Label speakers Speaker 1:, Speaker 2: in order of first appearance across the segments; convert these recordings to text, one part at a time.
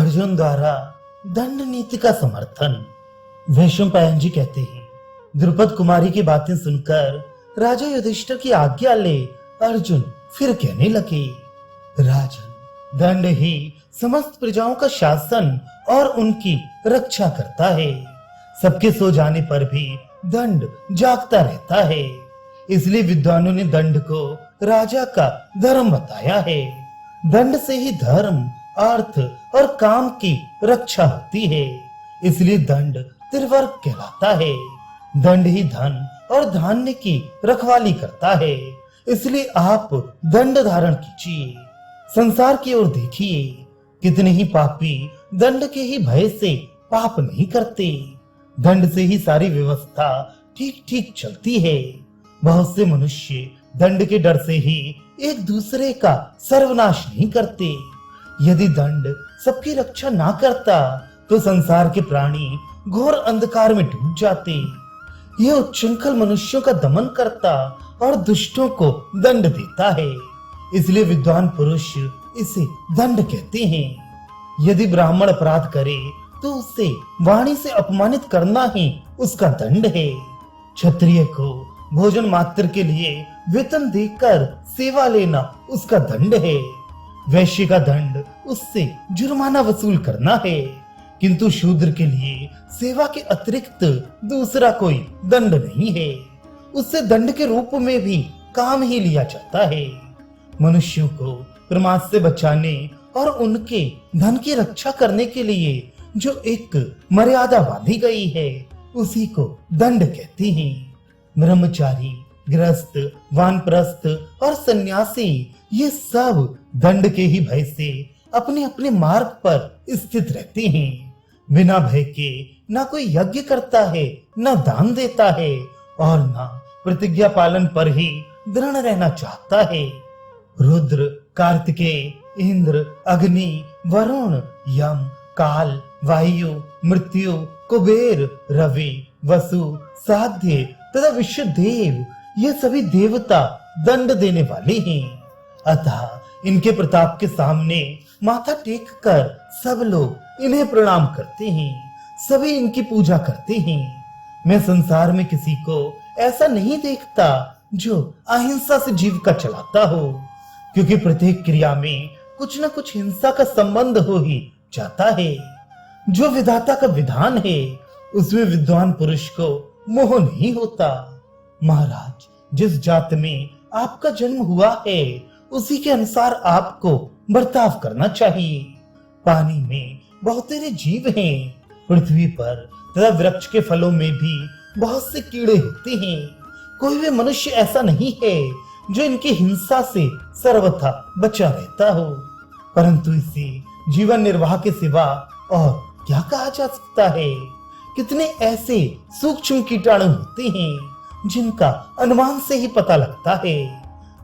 Speaker 1: अर्जुन द्वारा दंड नीति का समर्थन। वैशंपायन जी कहते हैं, द्रुपद कुमारी की बातें सुनकर राजा युधिष्ठिर की आज्ञा ले अर्जुन फिर कहने लगे, राजन, दंड ही समस्त प्रजाओं का शासन और उनकी रक्षा करता है। सबके सो जाने पर भी दंड जागता रहता है। इसलिए विद्वानों ने दंड को राजा का धर्म बताया है। दंड से ही धर्म, अर्थ और काम की रक्षा होती है। इसलिए दंड त्रिवर्ग कहलाता है। दंड ही धन और धान्य की रखवाली करता है। इसलिए आप दंड धारण कीजिए। संसार की ओर देखिए, कितने ही पापी दंड के ही भय से पाप नहीं करते। दंड से ही सारी व्यवस्था ठीक ठीक चलती है। बहुत से मनुष्य दंड के डर से ही एक दूसरे का सर्वनाश नहीं करते। यदि दंड सबकी रक्षा ना करता तो संसार के प्राणी घोर अंधकार में डूब जाते। यह उच्छृंखल मनुष्यों का दमन करता और दुष्टों को दंड देता है। इसलिए विद्वान पुरुष इसे दंड कहते हैं। यदि ब्राह्मण अपराध करे तो उसे वाणी से अपमानित करना ही उसका दंड है। क्षत्रिय को भोजन मात्र के लिए वेतन देकर सेवा लेना उसका दंड है। वैश्य का दंड उससे जुर्माना वसूल करना है। किंतु शूद्र के लिए सेवा के अतिरिक्त दूसरा कोई दंड नहीं है। उससे दंड के रूप में भी काम ही लिया जाता है। मनुष्यों को प्रमाद से बचाने और उनके धन की रक्षा करने के लिए जो एक मर्यादा बांधी गई है उसी को दंड कहते हैं। ब्रह्मचारी, गृहस्थ, वानप्रस्थ और सन्यासी ये सब दंड के ही भय से अपने अपने मार्ग पर स्थित रहते हैं। बिना भय के ना कोई यज्ञ करता है, ना दान देता है और ना प्रतिज्ञा पालन पर ही दृढ़ रहना चाहता है। रुद्र, कार्तिकेय, इंद्र, अग्नि, वरुण, यम, काल, वायु, मृत्यु, कुबेर, रवि, वसु, साध्य तथा विश्वदेव ये सभी देवता दंड देने वाले हैं। अतः इनके प्रताप के सामने माथा टेक कर सब लोग इन्हें प्रणाम करते हैं। सभी इनकी पूजा करते हैं। मैं संसार में किसी को ऐसा नहीं देखता जो अहिंसा से जीविका चलाता हो, क्योंकि प्रत्येक क्रिया में कुछ न कुछ हिंसा का संबंध हो ही जाता है। जो विधाता का विधान है उसमें विद्वान पुरुष को मोह नहीं होता। महाराज, जिस जात में आपका जन्म हुआ है उसी के अनुसार आपको बर्ताव करना चाहिए। पानी में बहुत सारे जीव हैं, पृथ्वी पर तथा वृक्ष के फलों में भी बहुत से कीड़े होते हैं। कोई भी मनुष्य ऐसा नहीं है जो इनकी हिंसा से सर्वथा बचा रहता हो। परंतु इसे जीवन निर्वाह के सिवा और क्या कहा जा सकता है। कितने ऐसे सूक्ष्म कीटाणु होते हैं जिनका अनुमान से ही पता लगता है।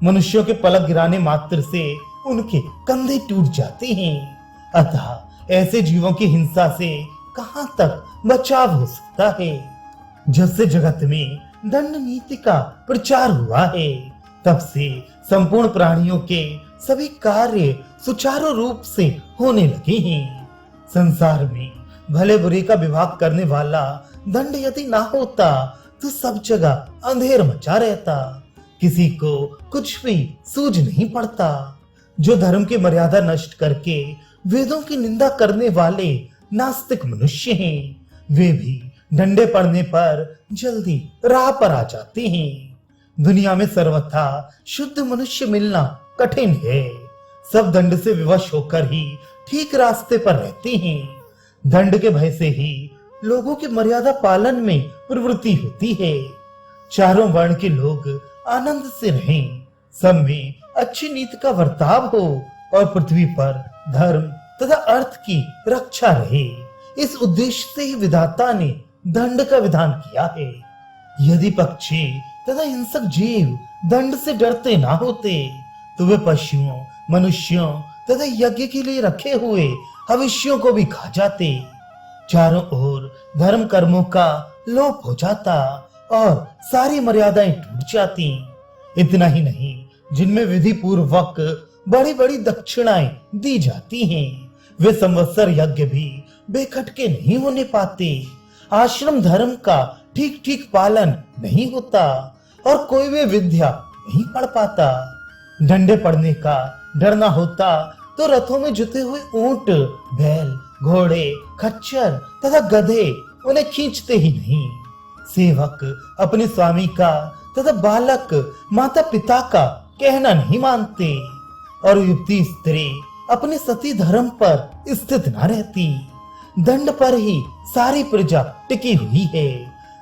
Speaker 1: मनुष्यों के पलक गिराने मात्र से उनके कंधे टूट जाते हैं। अतः ऐसे जीवों की हिंसा से कहां तक बचाव हो सकता है। जब से जगत में दंड नीति का प्रचार हुआ है तब से संपूर्ण प्राणियों के सभी कार्य सुचारू रूप से होने लगे हैं। संसार में भले बुरे का विभाग करने वाला दंड यदि ना होता तो सब जगह अंधेर मचा रहता। किसी को कुछ भी सूझ नहीं पड़ता। जो धर्म की मर्यादा नष्ट करके वेदों की निंदा करने वाले नास्तिक मनुष्य हैं, वे भी डंडे पड़ने पर जल्दी राह पर आ जाते हैं। दुनिया में सर्वथा शुद्ध मनुष्य मिलना कठिन है। सब दंड से विवश होकर ही ठीक रास्ते पर रहते हैं। दंड के भय से ही लोगों की मर्यादा पालन में प्रवृत्ति होती है। चारों वर्ण के लोग आनंद से रहें, सब में अच्छी नीति का वर्ताव हो और पृथ्वी पर धर्म तथा अर्थ की रक्षा रहे। इस उद्देश्य से ही विधाता ने दंड का विधान किया है। यदि पक्षी तथा हिंसक जीव दंड से डरते ना होते तो वे पशुओं, मनुष्यों तथा यज्ञ के लिए रखे हुए हविष्यों को भी खा जाते। चारों ओर धर्म कर्मों का लोप हो जाता और सारी मर्यादाएं टूट जाती। इतना ही नहीं, जिनमें विधि पूर्वक बड़ी बड़ी दक्षिणाएं दी जाती हैं, वे संवत्सर यज्ञ भी बेखटके नहीं होने पाते, आश्रम धर्म का ठीक ठीक पालन नहीं होता और कोई भी विद्या नहीं पढ़ पाता। डंडे पड़ने का डर ना होता तो रथों में जुते हुए ऊंट, बैल, घोड़े, खच्चर तथा गधे उन्हें खींचते ही नहीं। सेवक अपने स्वामी का तथा बालक माता पिता का कहना नहीं मानते और युवती स्त्री अपने सती धर्म पर स्थित न रहती। दंड पर ही सारी प्रजा टिकी हुई है।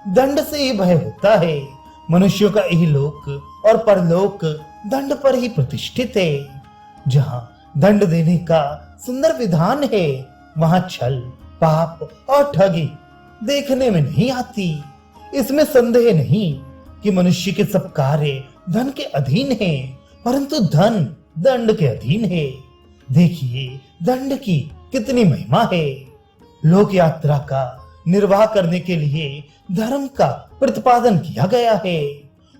Speaker 1: दंड से ही भय होता है। मनुष्यों का इहलोक और परलोक दंड पर ही प्रतिष्ठित है। जहाँ दंड देने का सुंदर विधान है, वहाँ छल, पाप और ठगी देखने में नहीं आती। इसमें संदेह नहीं कि मनुष्य के सब कार्य धन के अधीन हैं, परंतु धन दंड के अधीन है। देखिए दंड की कितनी महिमा है। लोक यात्रा का निर्वाह करने के लिए धर्म का प्रतिपादन किया गया है।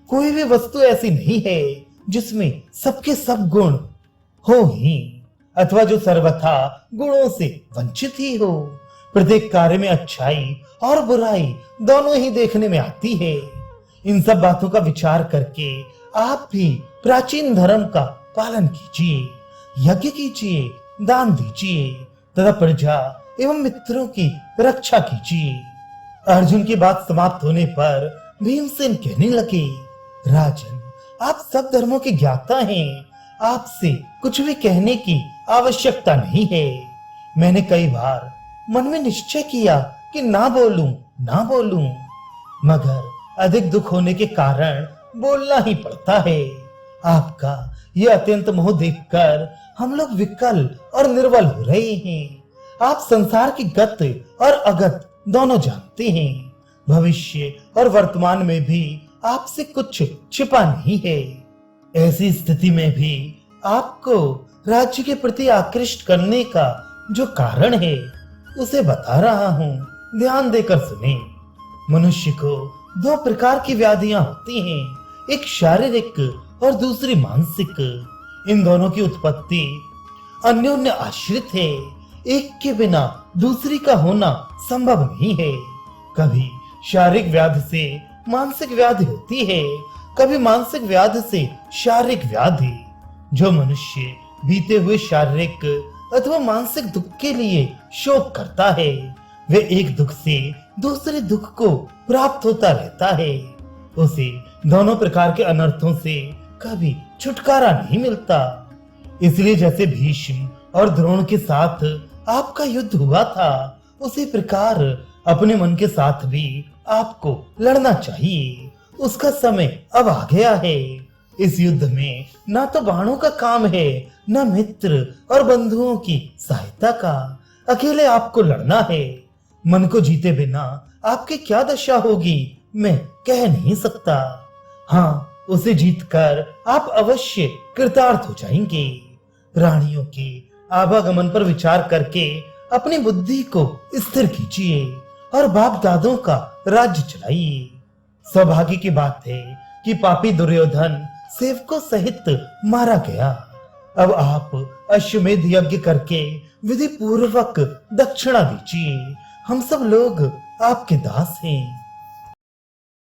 Speaker 1: कोई भी वस्तु ऐसी नहीं है जिसमें सबके सब गुण हो ही अथवा जो सर्वथा गुणों से वंचित ही हो। प्रत्येक कार्य में अच्छाई और बुराई दोनों ही देखने में आती है। इन सब बातों का विचार करके आप भी प्राचीन धर्म का पालन कीजिए, यज्ञ कीजिए, दान दीजिए तथा प्रजा एवं मित्रों की रक्षा कीजिए। अर्जुन की बात समाप्त होने पर भीमसेन कहने लगे, राजन, आप सब धर्मों के ज्ञाता हैं, आपसे कुछ भी कहने की आवश्यकता नहीं है। मैंने कई बार मन में निश्चय किया कि ना बोलूं, मगर अधिक दुख होने के कारण बोलना ही पड़ता है। आपका ये अत्यंत मोह देखकर हम लोग विकल और निर्बल हो रहे हैं। आप संसार की गत और अगत दोनों जानते हैं। भविष्य और वर्तमान में भी आपसे कुछ छिपा नहीं है। ऐसी स्थिति में भी आपको राज्य के प्रति आकृष्ट करने का जो कारण है उसे बता रहा हूँ, ध्यान देकर सुने। मनुष्य को दो प्रकार की व्याधियां होती हैं, एक शारीरिक और दूसरी मानसिक। इन दोनों की उत्पत्ति अन्योन्य आश्रित है। एक के बिना दूसरी का होना संभव नहीं है। कभी शारीरिक व्याधि से मानसिक व्याधि होती है, कभी मानसिक व्याधि से शारीरिक व्याधि। जो मनुष्य बीते हुए शारीरिक अथवा मानसिक दुख के लिए शोक करता है, वे एक दुख से दूसरे दुख को प्राप्त होता रहता है। उसे दोनों प्रकार के अनर्थों से कभी छुटकारा नहीं मिलता। इसलिए जैसे भीष्म और द्रोण के साथ आपका युद्ध हुआ था, उसी प्रकार अपने मन के साथ भी आपको लड़ना चाहिए। उसका समय अब आ गया है। इस युद्ध में ना तो बाणों का काम है, न मित्र और बंधुओं की सहायता का। अकेले आपको लड़ना है। मन को जीते बिना आपकी क्या दशा होगी मैं कह नहीं सकता। हाँ, उसे जीतकर आप अवश्य कृतार्थ हो जाएंगे। प्राणियों के आवागमन पर विचार करके अपनी बुद्धि को स्थिर कीजिए और बाप दादों का राज्य चलाइए। सौभाग्य की बात है कि पापी दुर्योधन सेवकों सहित मारा गया। अब आप अश्वमेध यज्ञ करके विधि पूर्वक दक्षिणा दीजिए। हम सब लोग आपके दास हैं।